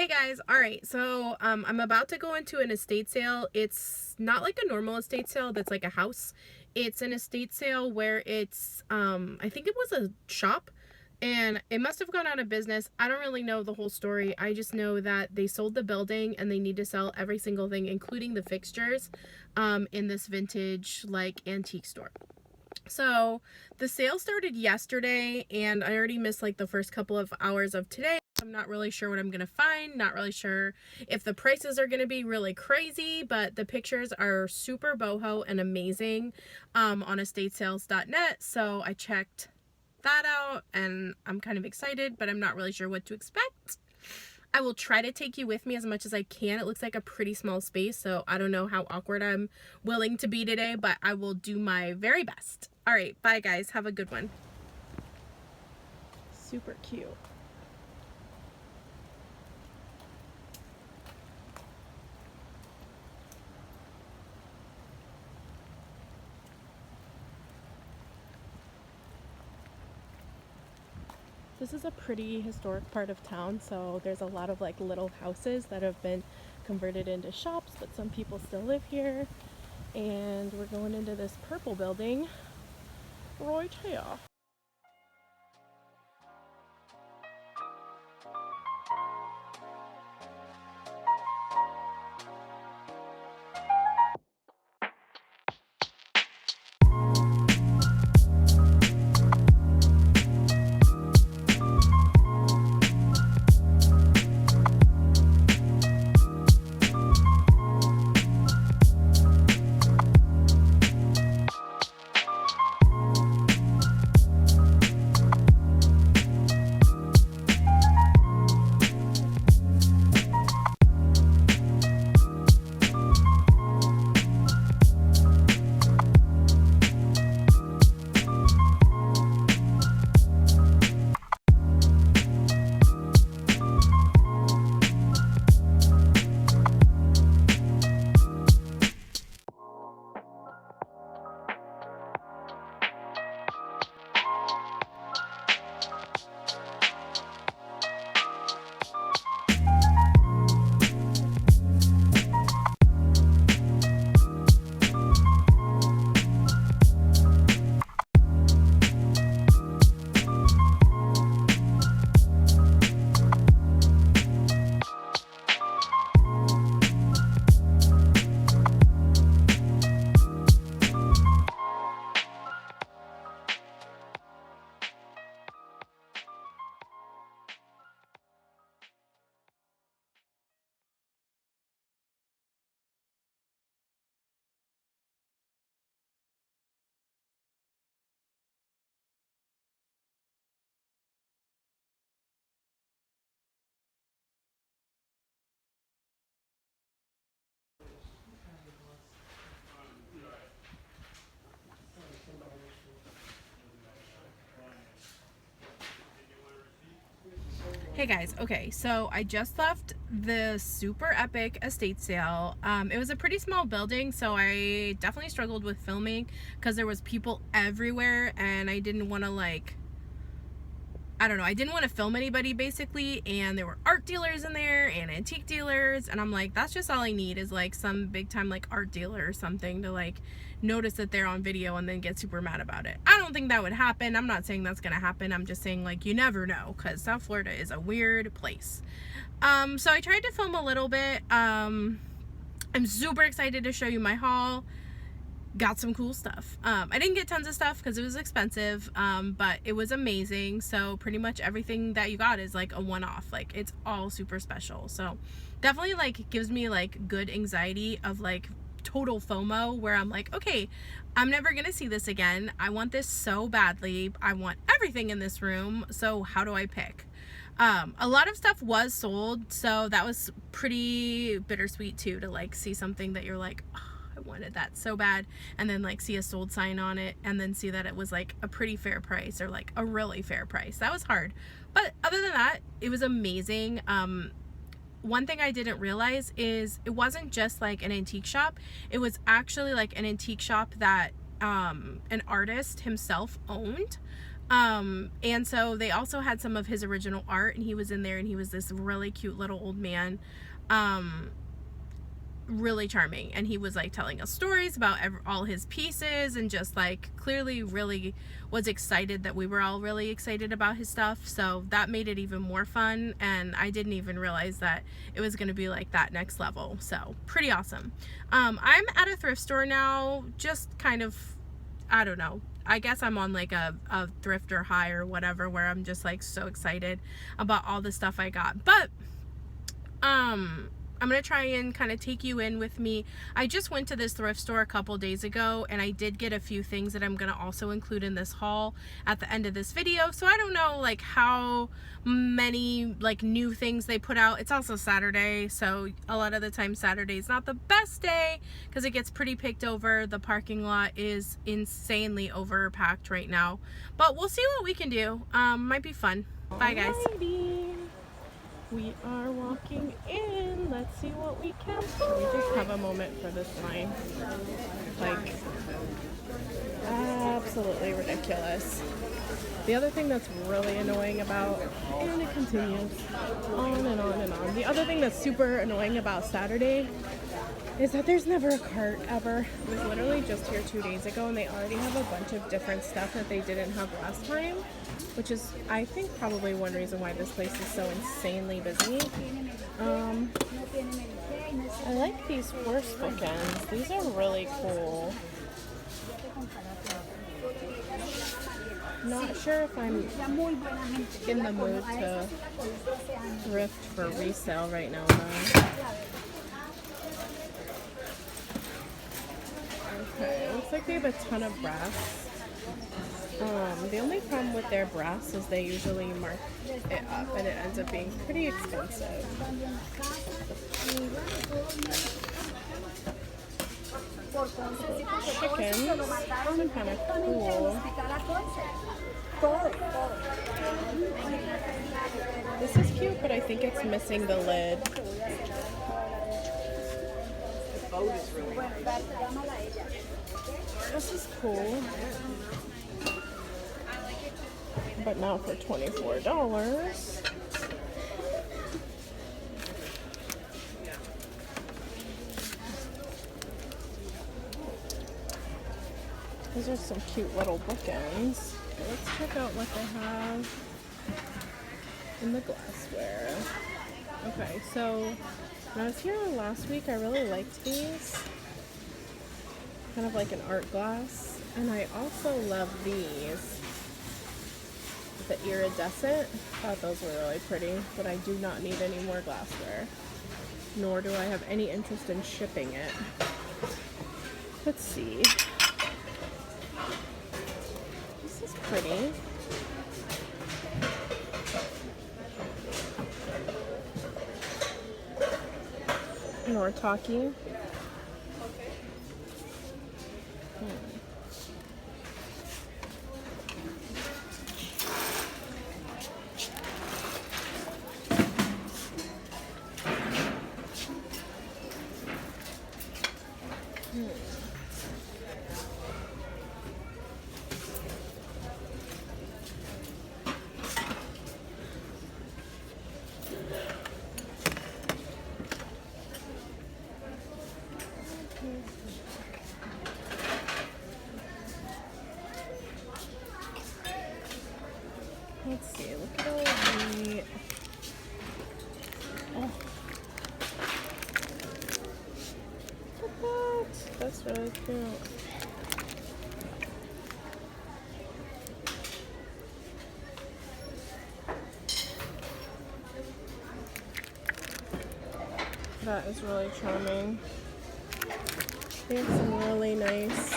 Hey guys, alright, so I'm about to go into an estate sale. It's not like a normal estate sale that's like a house. It's an estate sale where it's, I think it was a shop and it must have gone out of business. I don't really know the whole story. I just know that they sold the building and they need to sell every single thing, including the fixtures, in this vintage like antique store. So the sale started yesterday and I already missed like the first couple of hours of today. I'm not really sure what I'm gonna find, not really sure if the prices are gonna be really crazy, but the pictures are super boho and amazing on estatesales.net. So I checked that out and I'm kind of excited, but I'm not really sure what to expect. I will try to take you with me as much as I can. It looks like a pretty small space, so I don't know how awkward I'm willing to be today, but I will do my very best. All right, bye guys. Have a good one. Super cute. This is a pretty historic part of town, so there's a lot of like little houses that have been converted into shops, but some people still live here. And we're going into this purple building right here. Hey guys, okay, so I just left the super epic estate sale. It was a pretty small building, so I definitely struggled with filming because there was people everywhere and I didn't want to I didn't want to film anybody basically, and there were art dealers in there and antique dealers, and I'm like, that's just all I need is like some big time like art dealer or something to like notice that they're on video and then get super mad about it. I don't think that would happen. I'm not saying that's gonna happen. I'm just saying like you never know, because South Florida is a weird place. So I tried to film a little bit. I'm super excited to show you my haul. Got some cool stuff. I didn't get tons of stuff because it was expensive, but it was amazing. So pretty much everything that you got is like a one-off. Like it's all super special. So definitely like gives me like good anxiety of like total FOMO, where I'm like, okay, I'm never gonna see this again. I want this so badly. I want everything in this room. So how do I pick? A lot of stuff was sold, so that was pretty bittersweet too, to like see something that you're like, oh, I wanted that so bad, and then like see a sold sign on it and then see that it was like a pretty fair price or like a really fair price. That was hard, but other than that, it was amazing. One thing I didn't realize is it wasn't just like an antique shop. It was actually like an antique shop that an artist himself owned. And so they also had some of his original art, and he was in there, and he was this really cute little old man, really charming, and he was like telling us stories about all his pieces, and just like clearly really was excited that we were all really excited about his stuff. So that made it even more fun, and I didn't even realize that it was going to be like that next level. So pretty awesome. I'm at a thrift store now, just kind of, I don't know, I guess I'm on like a thrift or high or whatever, where I'm just like so excited about all the stuff I got. But I'm gonna try and kind of take you in with me. I just went to this thrift store a couple days ago, and I did get a few things that I'm gonna also include in this haul at the end of this video. So I don't know like how many like new things they put out. It's also Saturday, so a lot of the time Saturday is not the best day because it gets pretty picked over. The parking lot is insanely overpacked right now, but we'll see what we can do. Might be fun. Bye guys. Alrighty. We are walking in. Let's see what we can find. We just have a moment for this line. Like, absolutely ridiculous. The other thing that's really annoying about, and it continues on and on and on. The other thing that's super annoying about Saturday is that there's never a cart ever. I was literally just here 2 days ago, and they already have a bunch of different stuff that they didn't have last time, which is, I think, probably one reason why this place is so insanely busy. I like these horse bookends. These are really cool. Not sure if I'm in the mood to thrift for resale right now, though. Okay, looks like they have a ton of brass. The only problem with their brass is they usually mark it up, and it ends up being pretty expensive. Chickens, those are kind of cool. This is cute, but I think it's missing the lid. This is cool, but now for $24. These are some cute little bookends. Let's check out what they have in the glassware. Okay, so when I was here last week, I really liked these. Kind of like an art glass. And I also love these. The iridescent. Thought those were really pretty, but I do not need any more glassware. Nor do I have any interest in shipping it. Let's see. This is pretty. More talkie. Let's see, look at all the... Oh. Look at that! That's really cute. That is really charming. They have some really nice...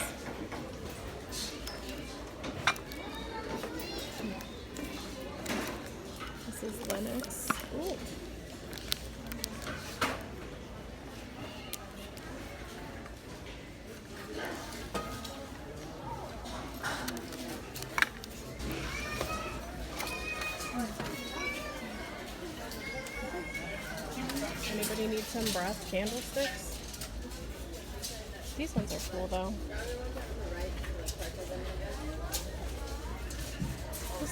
This is Lennox. Ooh. Anybody need some brass candlesticks? These ones are cool though.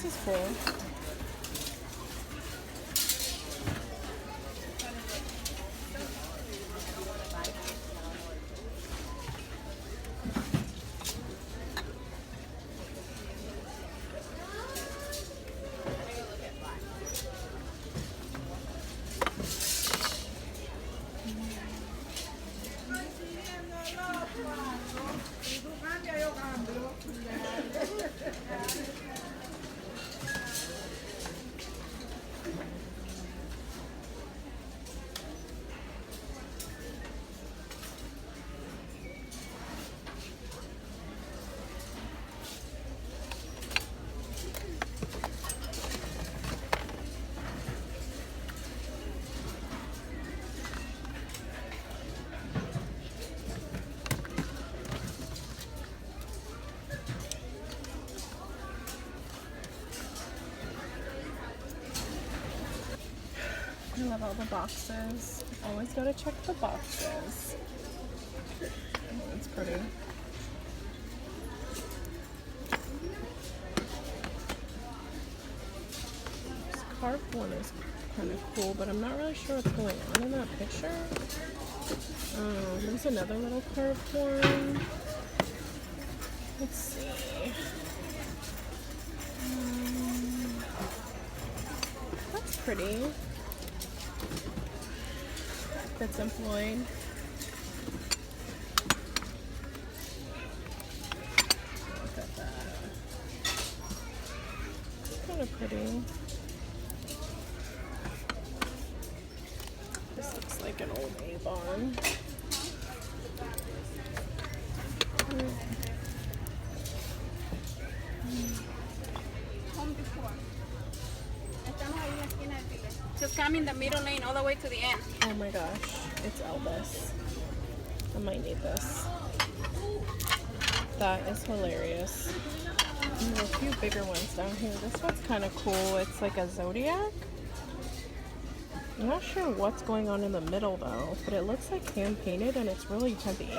is cool. I love all the boxes. Always gotta check the boxes. Oh, that's pretty. This carved one is kind of cool, but I'm not really sure what's going on in that picture. There's another little carved one. Let's see. That's pretty. That's employed. Look at that. Kind of pretty. This looks like an old Avon. Just come in the middle lane all the way to the end. Oh my gosh, it's Elvis. I might need this. That is hilarious. There's a few bigger ones down here. This one's kind of cool. It's like a zodiac. I'm not sure what's going on in the middle though, but it looks like hand painted and it's really heavy.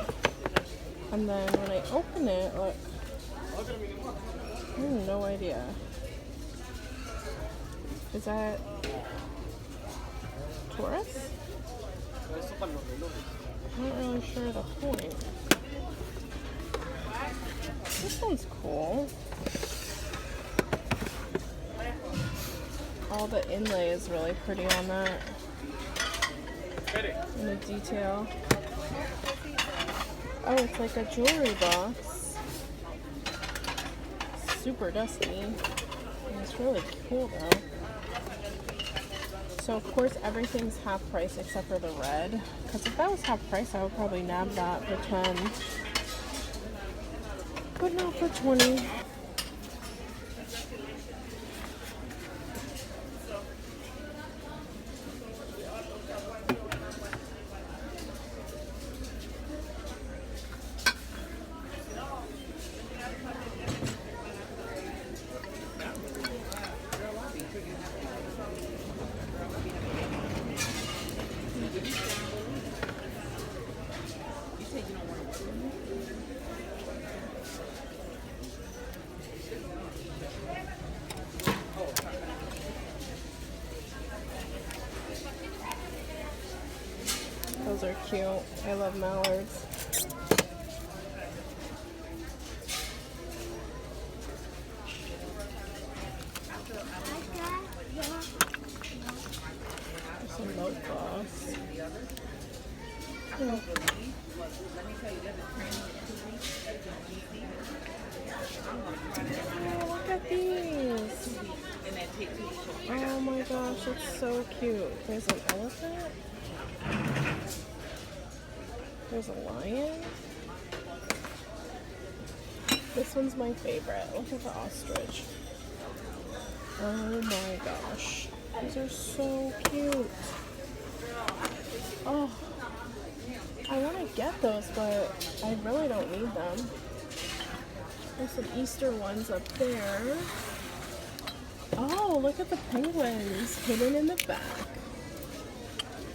And then when I open it, look, I have no idea. Is that Taurus? I'm not really sure the point. This one's cool. All the inlay is really pretty on that. And the detail. Oh, it's like a jewelry box. Super dusty. And it's really cool though. So of course everything's half price except for the red. Because if that was half price, I would probably nab that for 10. But not for 20. Those are cute. I love mallards. There's some note gloss. Oh. Oh, look at these. Oh my gosh, it's so cute. There's an elephant. There's a lion. This one's my favorite. Look at the ostrich. Oh my gosh. These are so cute. Oh, I want to get those, but I really don't need them. There's some Easter ones up there. Oh, look at the penguins hidden in the back.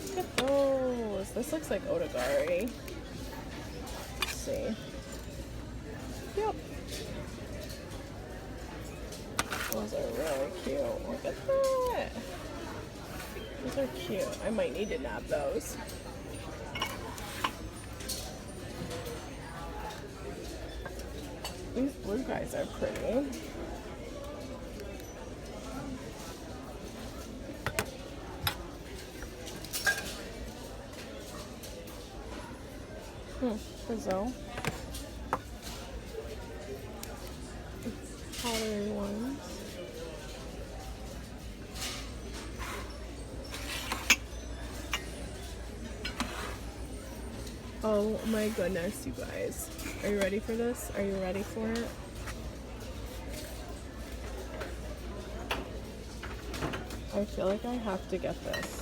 Look at those. This looks like Otagari. Let's see. Yep. Those are really cute. Look at that. Those are cute. I might need to nab those. These blue guys are pretty. Brazil. Powdery ones. Oh my goodness, you guys. Are you ready for this? Are you ready for it? I feel like I have to get this.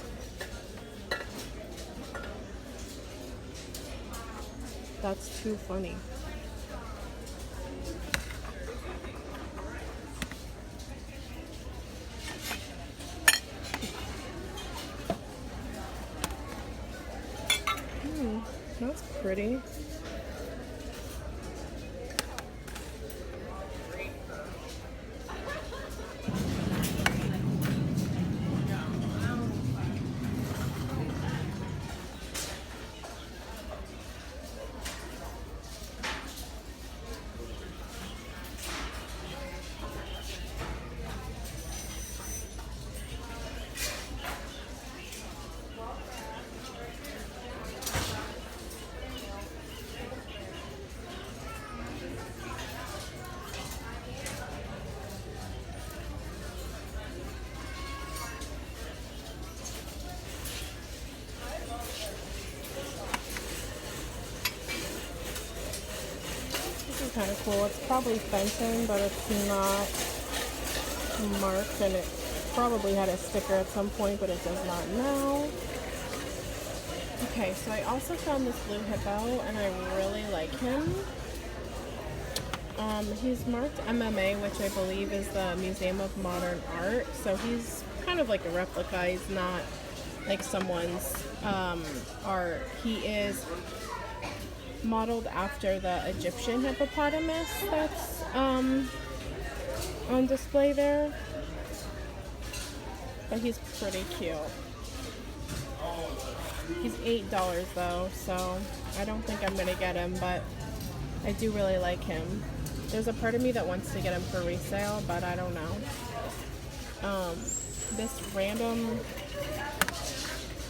That's too funny. That's pretty. Kind of cool. It's probably fencing, but it's not marked, and it probably had a sticker at some point, but it does not now. Okay, so I also found this blue hippo, and I really like him. He's marked MMA, which I believe is the Museum of Modern Art, so he's kind of like a replica. He's not like someone's art. He is modeled after the Egyptian hippopotamus that's on display there, but he's pretty cute. He's $8 though, so I don't think I'm gonna get him, but I do really like him. There's a part of me that wants to get him for resale, but I don't know. This random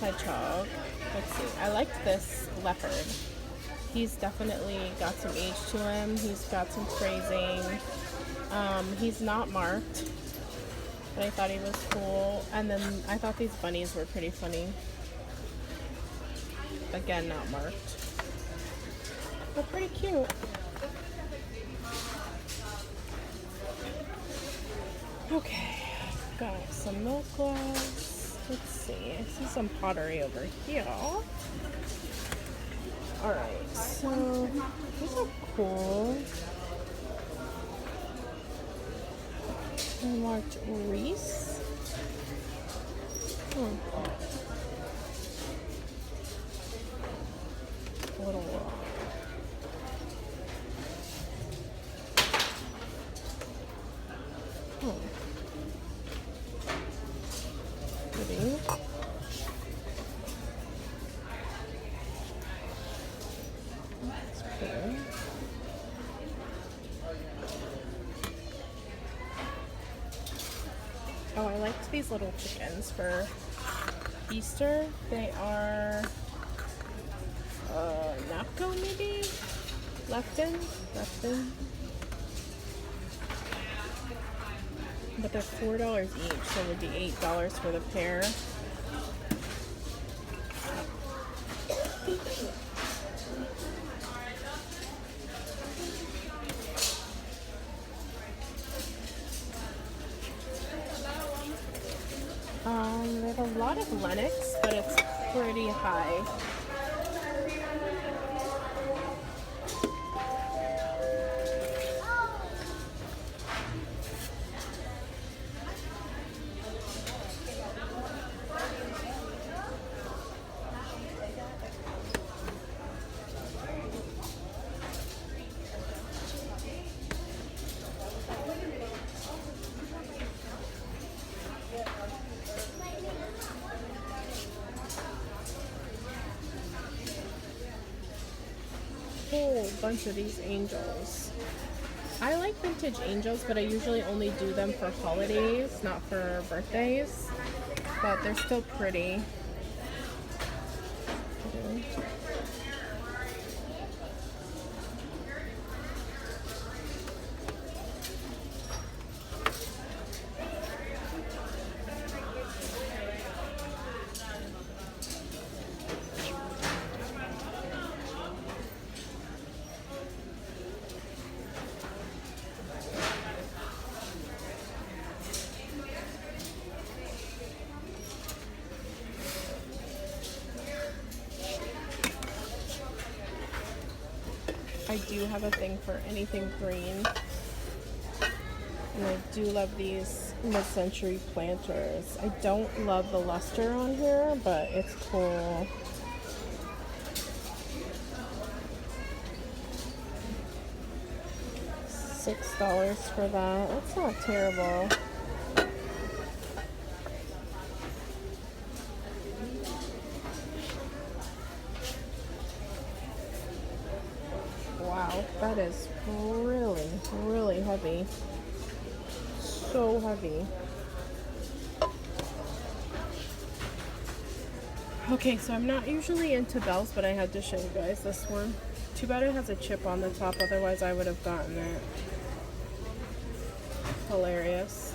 hedgehog, let's see, I liked this leopard. He's definitely got some age to him. He's got some phrasing. He's not marked, but I thought he was cool. And then I thought these bunnies were pretty funny. Again, not marked, but pretty cute. Okay, got some milk glass. Let's see, I see some pottery over here. Alright, so these are cool. Marked Reese. Little rock. Pretty. Oh, I liked these little chickens for Easter. They are Napco maybe? Lefton? But they're $4 each, so it would be $8 for the pair. There's a lot of Lennox, but it's pretty high. bunch of these angels. I like vintage angels, but I usually only do them for holidays, not for birthdays. But they're still pretty. I do have a thing for anything green. And I do love these mid-century planters. I don't love the luster on here, but it's cool. $6 for that. That's not terrible. Wow, that is really, really heavy. So heavy. Okay, so I'm not usually into bells, but I had to show you guys this one. Too bad it has a chip on the top, otherwise I would have gotten it. Hilarious.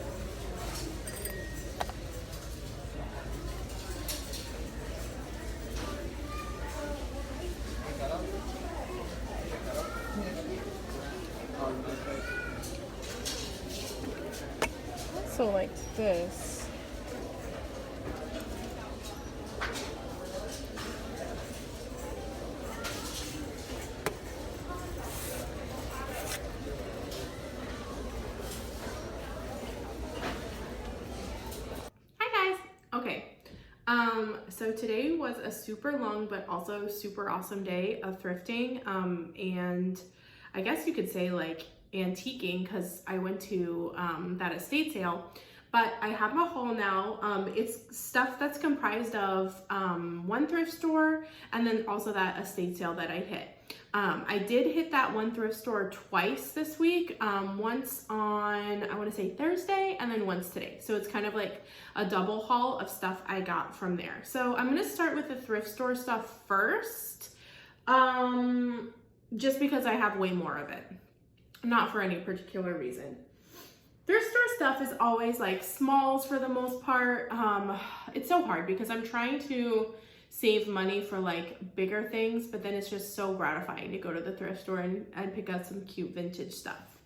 Also like this. Hi guys. Okay. So today was a super long but also super awesome day of thrifting. And I guess you could say like antiquing, because I went to that estate sale. But I have my haul now. It's stuff that's comprised of one thrift store and then also that estate sale that I hit. I did hit that one thrift store twice this week, once on, I want to say Thursday, and then once today. So it's kind of like a double haul of stuff I got from there. So I'm going to start with the thrift store stuff first, just because I have way more of it, not for any particular reason. Thrift store stuff is always like smalls for the most part. It's so hard because I'm trying to save money for like bigger things, but then it's just so gratifying to go to the thrift store and pick out some cute vintage stuff.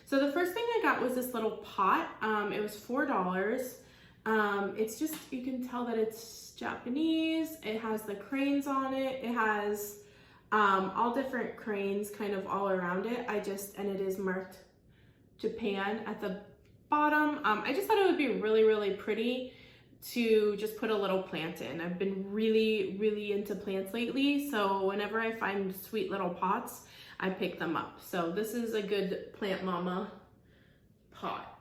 So the first thing I got was this little pot. It was $4. It's just, you can tell that it's Japanese. It has the cranes on it. It has all different cranes kind of all around it. And it is marked Japan at the bottom. I just thought it would be really, really pretty to just put a little plant in. I've been really, really into plants lately, so whenever I find sweet little pots, I pick them up. So this is a good plant mama pot.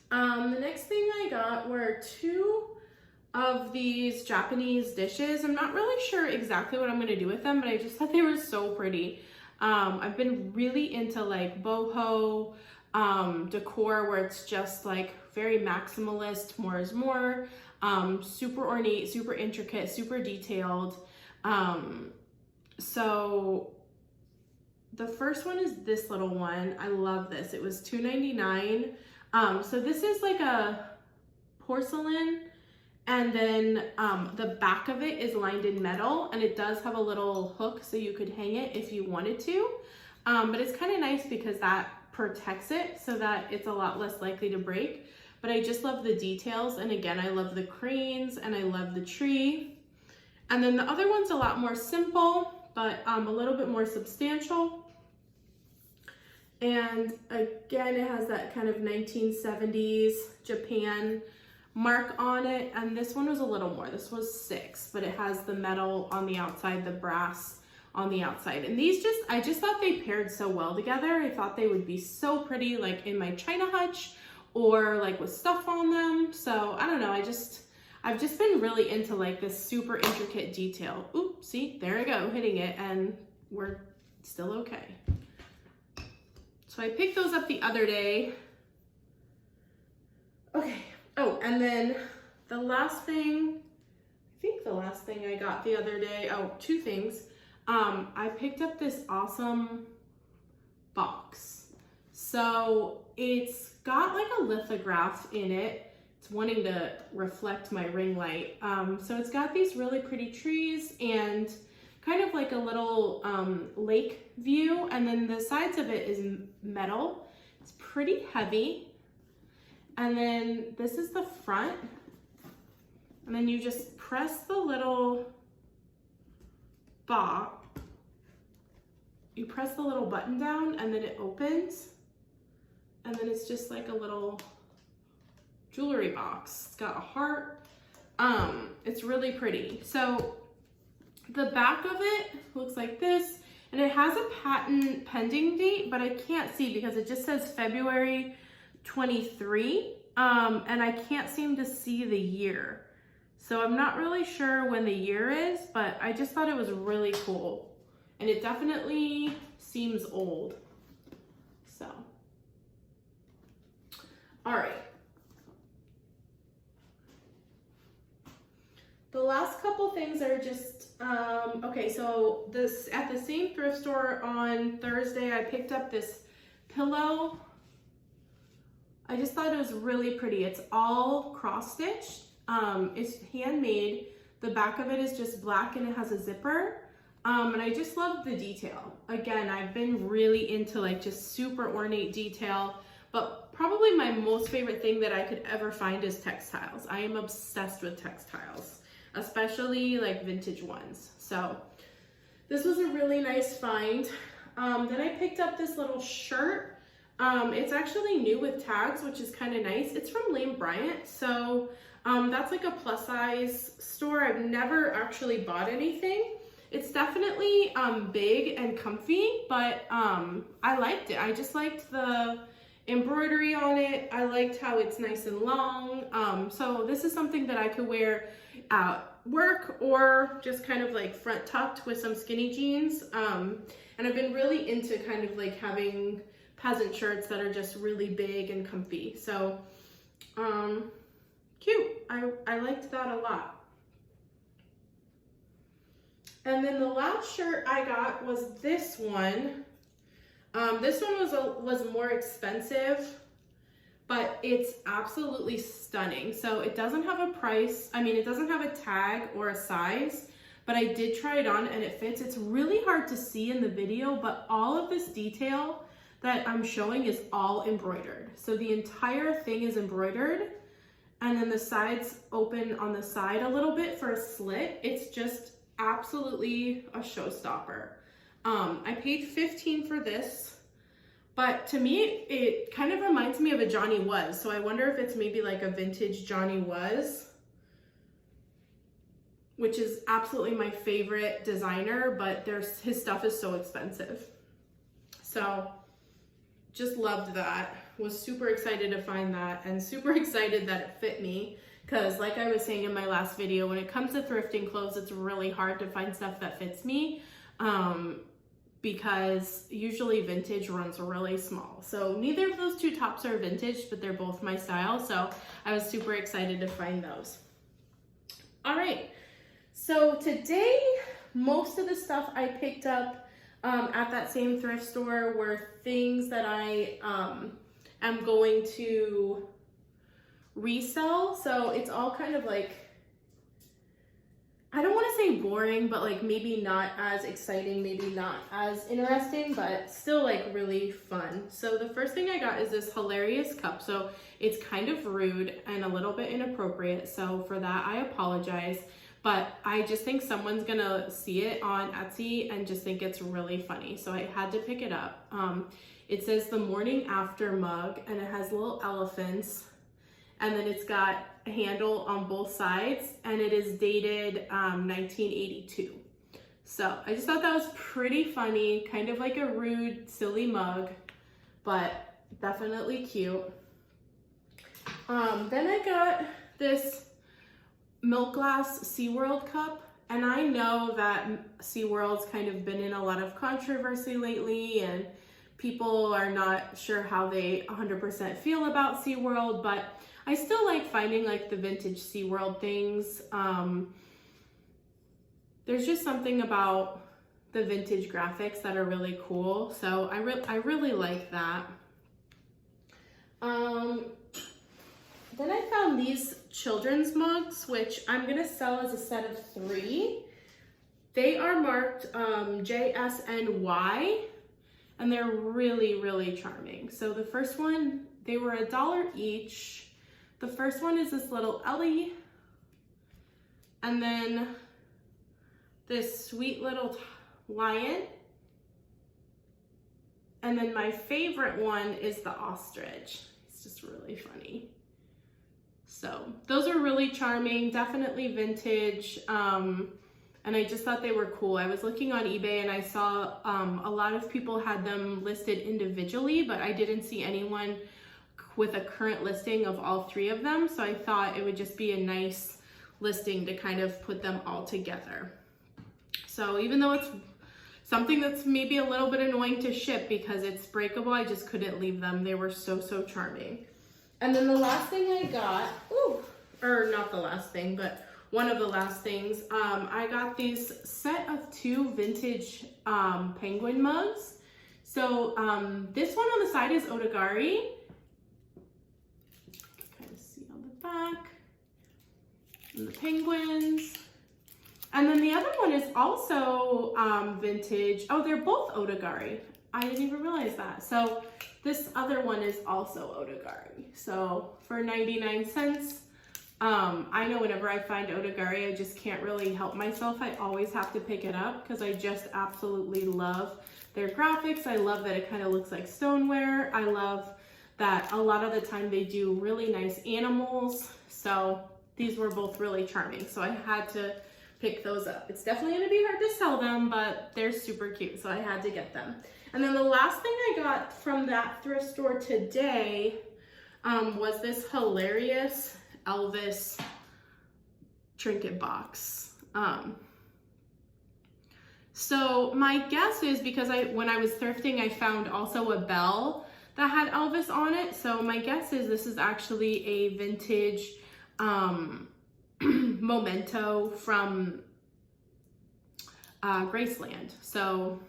The next thing I got were 2 of these Japanese dishes. I'm not really sure exactly what I'm gonna do with them, but I just thought they were so pretty. I've been really into like boho decor, where it's just like very maximalist, more is more, super ornate, super intricate, super detailed. So the first one is this little one. I love this. It was $2.99. So this is like a porcelain, and then the back of it is lined in metal, and it does have a little hook so you could hang it if you wanted to. But it's kind of nice because that protects it so that it's a lot less likely to break. But I just love the details, and again, I love the cranes and I love the tree. And then the other one's a lot more simple, but a little bit more substantial. And again, it has that kind of 1970s Japan mark on it, and this one was a little more. This was $6, but it has the metal on the outside, the brass on the outside. And these I just thought they paired so well together. I thought they would be so pretty like in my china hutch or like with stuff on them. So I don't know, I've just been really into like this super intricate detail. Oop, see, there I go, hitting it, and we're still okay. So I picked those up the other day. Okay, oh, and then the last thing, I think the last thing I got the other day, oh, two things. I picked up this awesome box. So it's got like a lithograph in it. It's wanting to reflect my ring light. So it's got these really pretty trees and kind of like a little lake view, and then the sides of it is metal. It's pretty heavy. And then this is the front, and then you just press the little you press the little button down, and then it opens, and then it's just like a little jewelry box. It's got a heart. It's really pretty. So the back of it looks like this, and it has a patent pending date, but I can't see because it just says February 23, and I can't seem to see the year. So I'm not really sure when the year is, but I just thought it was really cool. And it definitely seems old. So, all right. The last couple things are just, okay, so this at the same thrift store on Thursday, I picked up this pillow. I just thought it was really pretty. It's all cross-stitched. It's handmade. The back of it is just black and it has a zipper. And I just love the detail. Again, I've been really into like just super ornate detail, but probably my most favorite thing that I could ever find is textiles. I am obsessed with textiles, especially like vintage ones. So this was a really nice find. Then I picked up this little shirt. It's actually new with tags, which is kind of nice. It's from Lane Bryant. So that's like a plus size store. I've never actually bought anything. It's definitely big and comfy, but I liked it. I just liked the embroidery on it. I liked how it's nice and long. So this is something that I could wear at work or just kind of like front tucked with some skinny jeans. And I've been really into kind of like having peasant shirts that are just really big and comfy. So cute. I liked that a lot. And then the last shirt I got was this one. This one was more expensive, but it's absolutely stunning. So it doesn't have a price. I mean, it doesn't have a tag or a size, but I did try it on and it fits. It's really hard to see in the video, but all of this detail that I'm showing is all embroidered. So the entire thing is embroidered, and then the sides open on the side a little bit for a slit. It's just absolutely a showstopper. I paid $15 for this, but to me it kind of reminds me of a Johnny Was, so I wonder if it's maybe like a vintage Johnny Was, which is absolutely my favorite designer, but his stuff is so expensive. So just loved that, was super excited to find that, and super excited that it fit me. Because like I was saying in my last video, when it comes to thrifting clothes, it's really hard to find stuff that fits me because usually vintage runs really small. So neither of those two tops are vintage, but they're both my style. So I was super excited to find those. All right, so today, most of the stuff I picked up at that same thrift store were things that I am going to resell. So it's all kind of like, I don't want to say boring, but like maybe not as exciting, maybe not as interesting, but still like really fun. So the first thing I got is this hilarious cup. So it's kind of rude and a little bit inappropriate, so for that I apologize, but I just think someone's gonna see it on Etsy and just think it's really funny, so I had to pick it up. It says the morning after mug, and it has little elephants, and then it's got a handle on both sides, and it is dated 1982. So I just thought that was pretty funny, kind of like a rude, silly mug, but definitely cute. Then I got this milk glass SeaWorld cup, And I know that SeaWorld's kind of been in a lot of controversy lately, and people are not sure how they 100% feel about SeaWorld, but I still like finding like the vintage SeaWorld things. There's just something about the vintage graphics that are really cool. So I really like that. Then I found these children's mugs, which I'm gonna sell as a set of 3. They are marked JSNY, and they're really, really charming. So the first one, they were $1 each. The first one is this little Ellie, and then this sweet little lion, and then my favorite one is the ostrich. It's just really funny. So those are really charming, definitely vintage, and I just thought they were cool. I was looking on eBay and I saw a lot of people had them listed individually, but I didn't see anyone with a current listing of all 3 of them, so I thought it would just be a nice listing to kind of put them all together. So even though it's something that's maybe a little bit annoying to ship because it's breakable, I just couldn't leave them. They were so, so charming. And then the last thing I got, or not the last thing, but one of the last things, I got these set of 2 vintage penguin mugs. So this one on the side is Otagari. You can kind of see on the back. And the penguins. And then the other one is also vintage. Oh, they're both Otagari. I didn't even realize that. So this other one is also Otagari. So for 99 cents, I know whenever I find Otagari, I just can't really help myself. I always have to pick it up because I just absolutely love their graphics. I love that it kind of looks like stoneware. I love that a lot of the time they do really nice animals. So these were both really charming. So I had to pick those up. It's definitely gonna be hard to sell them, but they're super cute, so I had to get them. And then the last thing I got from that thrift store today was this hilarious Elvis trinket box. So my guess is because when I was thrifting, I found also a bell that had Elvis on it. So my guess is this is actually a vintage memento from Graceland. So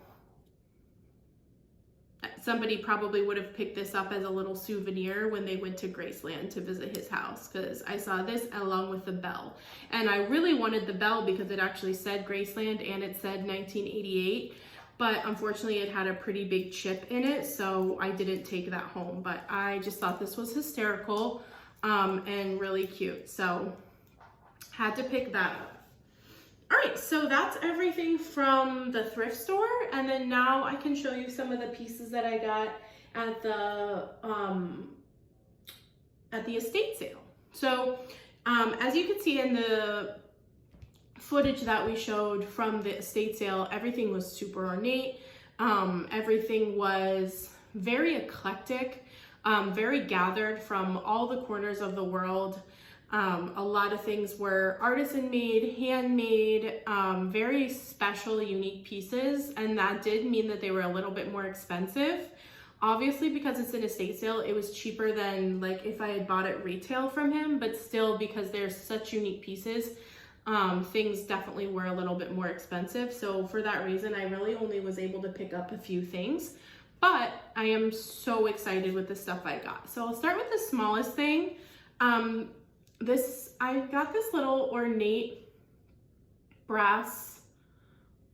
somebody probably would have picked this up as a little souvenir when they went to Graceland to visit his house, because I saw this along with the bell. And I really wanted the bell because it actually said Graceland and it said 1988, but unfortunately it had a pretty big chip in it, so I didn't take that home. But I just thought this was hysterical and really cute, so had to pick that up. All right, so that's everything from the thrift store, and then now I can show you some of the pieces that I got at the estate sale. So as you can see in the footage that we showed from the estate sale, everything was super ornate. Everything was very eclectic, very gathered from all the corners of the world. A lot of things were artisan made, handmade, very special, unique pieces, and that did mean that they were a little bit more expensive. Obviously, because it's an estate sale, it was cheaper than like if I had bought it retail from him, but still, because there's such unique pieces, things definitely were a little bit more expensive. So for that reason, I really only was able to pick up a few things, but I am so excited with the stuff I got. So I'll start with the smallest thing. I got this little ornate brass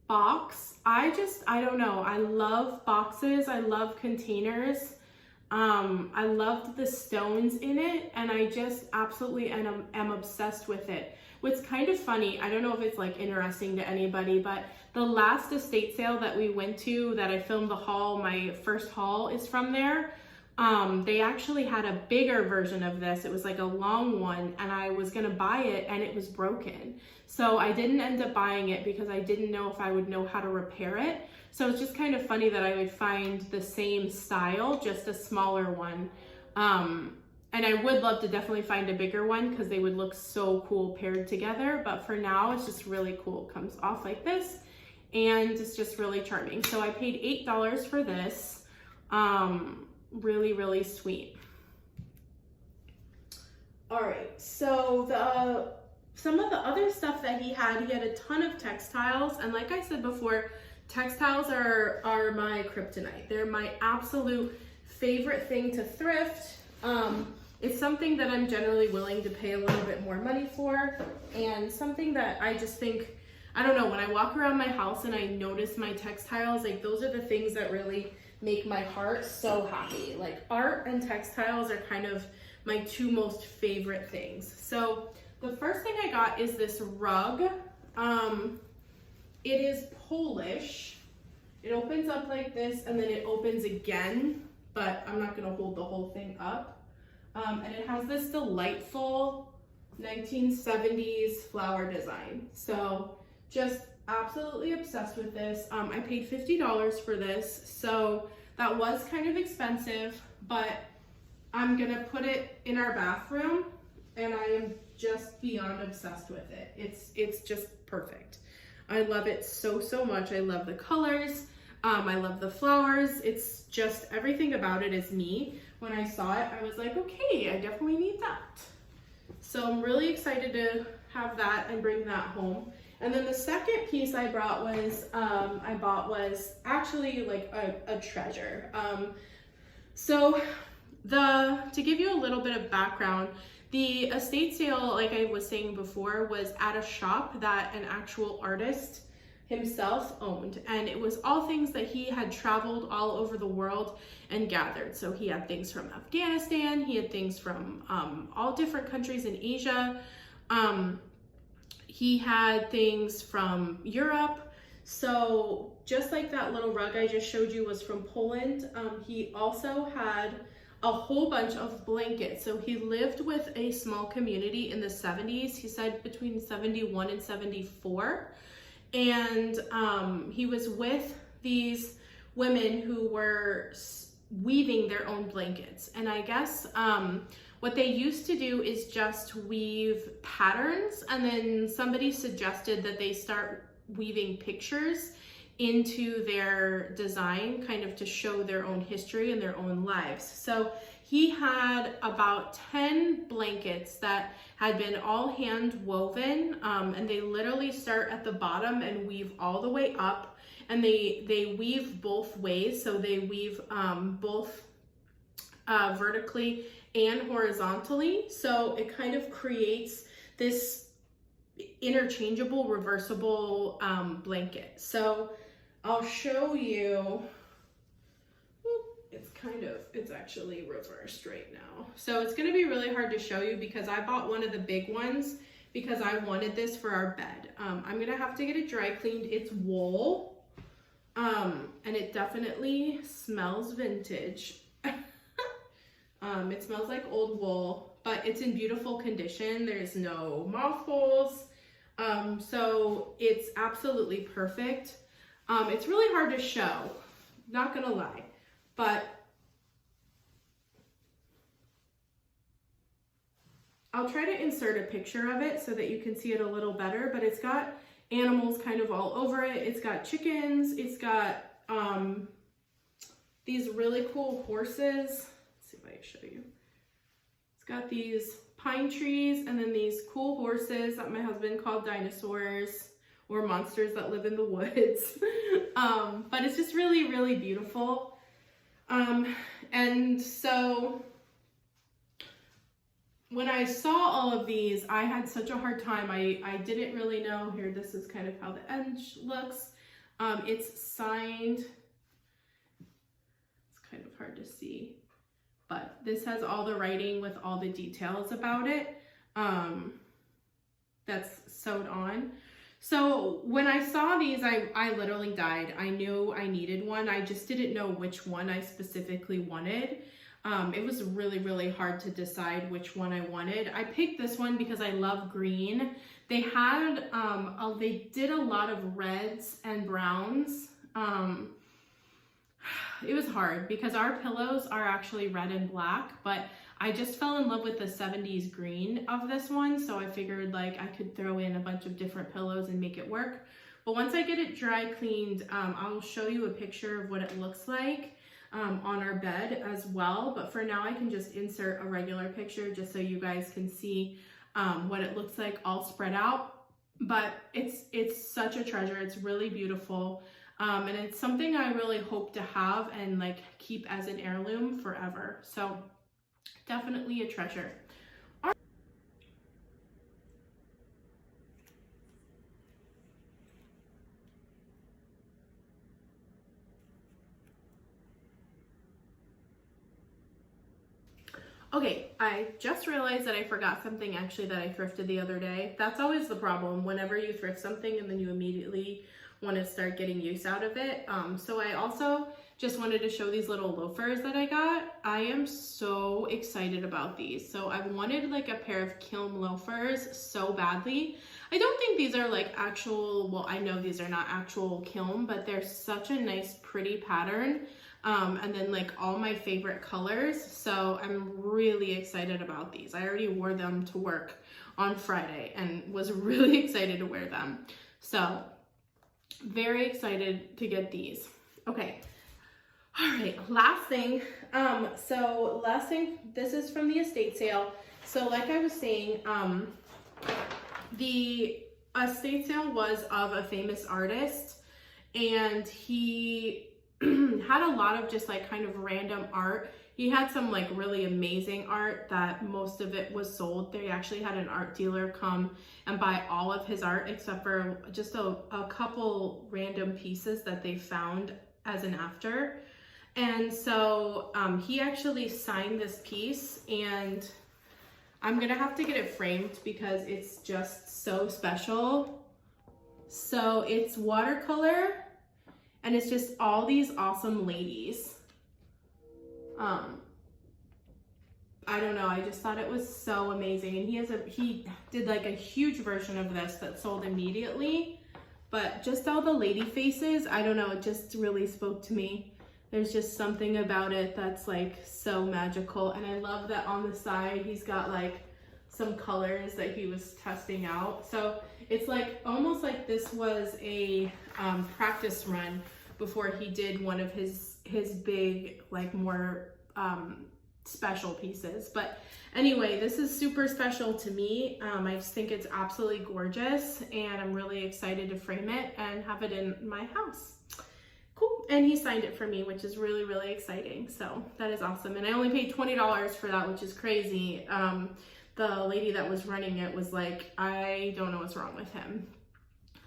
box. I don't know. I love boxes. I love containers. I loved the stones in it, and I just absolutely am obsessed with it. What's kind of funny, I don't know if it's like interesting to anybody, but the last estate sale that we went to that I filmed the haul, my first haul is from there. They actually had a bigger version of this. It was like a long one, and I was gonna buy it and it was broken. So I didn't end up buying it because I didn't know if I would know how to repair it. So it's just kind of funny that I would find the same style, just a smaller one, And I would love to definitely find a bigger one because they would look so cool paired together. But for now, it's just really cool. It comes off like this and it's just really charming. So I paid $8 for this. Really, really sweet. All right, so some of the other stuff that he had a ton of textiles. And like I said before, textiles are my kryptonite. They're my absolute favorite thing to thrift. It's something that I'm generally willing to pay a little bit more money for, and something that I just think, I don't know, when I walk around my house and I notice my textiles, like those are the things that really make my heart so happy. Like art and textiles are kind of my two most favorite things. So the first thing I got is this rug. It is Polish. It opens up like this and then it opens again, but I'm not gonna hold the whole thing up. And it has this delightful 1970s flower design. So just absolutely obsessed with this. I paid $50 for this, so that was kind of expensive, but I'm gonna put it in our bathroom and I am just beyond obsessed with it. It's just perfect. I love it so, so much. I love the colors. I love the flowers. It's just, everything about it is me. When I saw it, I was like, okay, I definitely need that. So I'm really excited to have that and bring that home. And then the second piece I bought was actually like a treasure. To give you a little bit of background, the estate sale, like I was saying before, was at a shop that an actual artist himself owned, and it was all things that he had traveled all over the world and gathered. So he had things from Afghanistan, he had things from all different countries in Asia, he had things from Europe. So just like that little rug I just showed you was from Poland, he also had a whole bunch of blankets. So he lived with a small community in the 70s. He said between 71 and 74. And he was with these women who were weaving their own blankets. And I guess what they used to do is just weave patterns, and then somebody suggested that they start weaving pictures into their design, kind of to show their own history and their own lives. So he had about 10 blankets that had been all hand woven, and they literally start at the bottom and weave all the way up, and they weave both ways. So they weave both vertically and horizontally. So it kind of creates this interchangeable, reversible blanket. So I'll show you. It's actually reversed right now. So it's gonna be really hard to show you because I bought one of the big ones because I wanted this for our bed. I'm gonna have to get it dry cleaned. It's wool, and it definitely smells vintage. It smells like old wool, but it's in beautiful condition. There's no mothballs, so it's absolutely perfect. It's really hard to show, not gonna lie, but I'll try to insert a picture of it so that you can see it a little better. But it's got animals kind of all over it. It's got chickens. It's got these really cool horses. Let's see if I can show you. It's got these pine trees and then these cool horses that my husband called dinosaurs or monsters that live in the woods. But it's just really, really beautiful. And so when I saw all of these, I had such a hard time. I didn't really know. Here, this is kind of how the edge looks. It's signed. It's kind of hard to see, but this has all the writing with all the details about it. That's sewed on. So when I saw these, I literally died. I knew I needed one. I just didn't know which one I specifically wanted. It was really, really hard to decide which one I wanted. I picked this one because I love green. They had, they did a lot of reds and browns. It was hard because our pillows are actually red and black, but I just fell in love with the 70s green of this one, so I figured like I could throw in a bunch of different pillows and make it work. But once I get it dry cleaned, I'll show you a picture of what it looks like on our bed as well. But for now, I can just insert a regular picture just so you guys can see what it looks like all spread out. But it's such a treasure. It's really beautiful. And it's something I really hope to have and like keep as an heirloom forever. So definitely a treasure. Okay, I just realized that I forgot something actually that I thrifted the other day. That's always the problem whenever you thrift something and then you immediately want to start getting use out of it. So I also just wanted to show these little loafers that I got. I am so excited about these. So I wanted like a pair of Kilm loafers so badly. I don't think these are like actual, well, I know these are not actual Kilm, but they're such a nice, pretty pattern. And then like all my favorite colors. So I'm really excited about these. I already wore them to work on Friday and was really excited to wear them. So very excited to get these. Okay. All right. Last thing. This is from the estate sale. So like I was saying, the estate sale was of a famous artist, and he had a lot of just like kind of random art. He had some like really amazing art that most of it was sold. They actually had an art dealer come and buy all of his art except for just a couple random pieces that they found as an after. And so he actually signed this piece, and I'm gonna have to get it framed because it's just so special. So it's watercolor, and it's just all these awesome ladies. I don't know, I just thought it was so amazing. And he did like a huge version of this that sold immediately, but just all the lady faces, I don't know, it just really spoke to me. There's just something about it that's like so magical. And I love that on the side, he's got like some colors that he was testing out. So it's like almost like this was a practice run before he did one of his big, like more special pieces. But anyway, this is super special to me. I just think it's absolutely gorgeous, and I'm really excited to frame it and have it in my house. Cool. And he signed it for me, which is really, really exciting. So that is awesome. And I only paid $20 for that, which is crazy. The lady that was running it was like, I don't know what's wrong with him.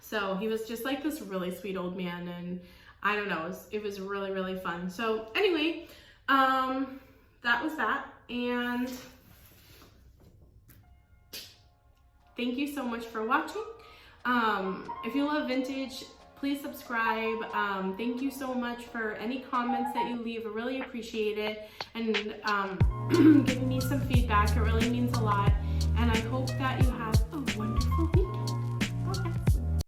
So he was just like this really sweet old man, and I don't know, it was really, really fun. So anyway, that was that. And thank you so much for watching. If you love vintage, please subscribe. Thank you so much for any comments that you leave. I really appreciate it. And giving me some feedback, it really means a lot. And I hope that you have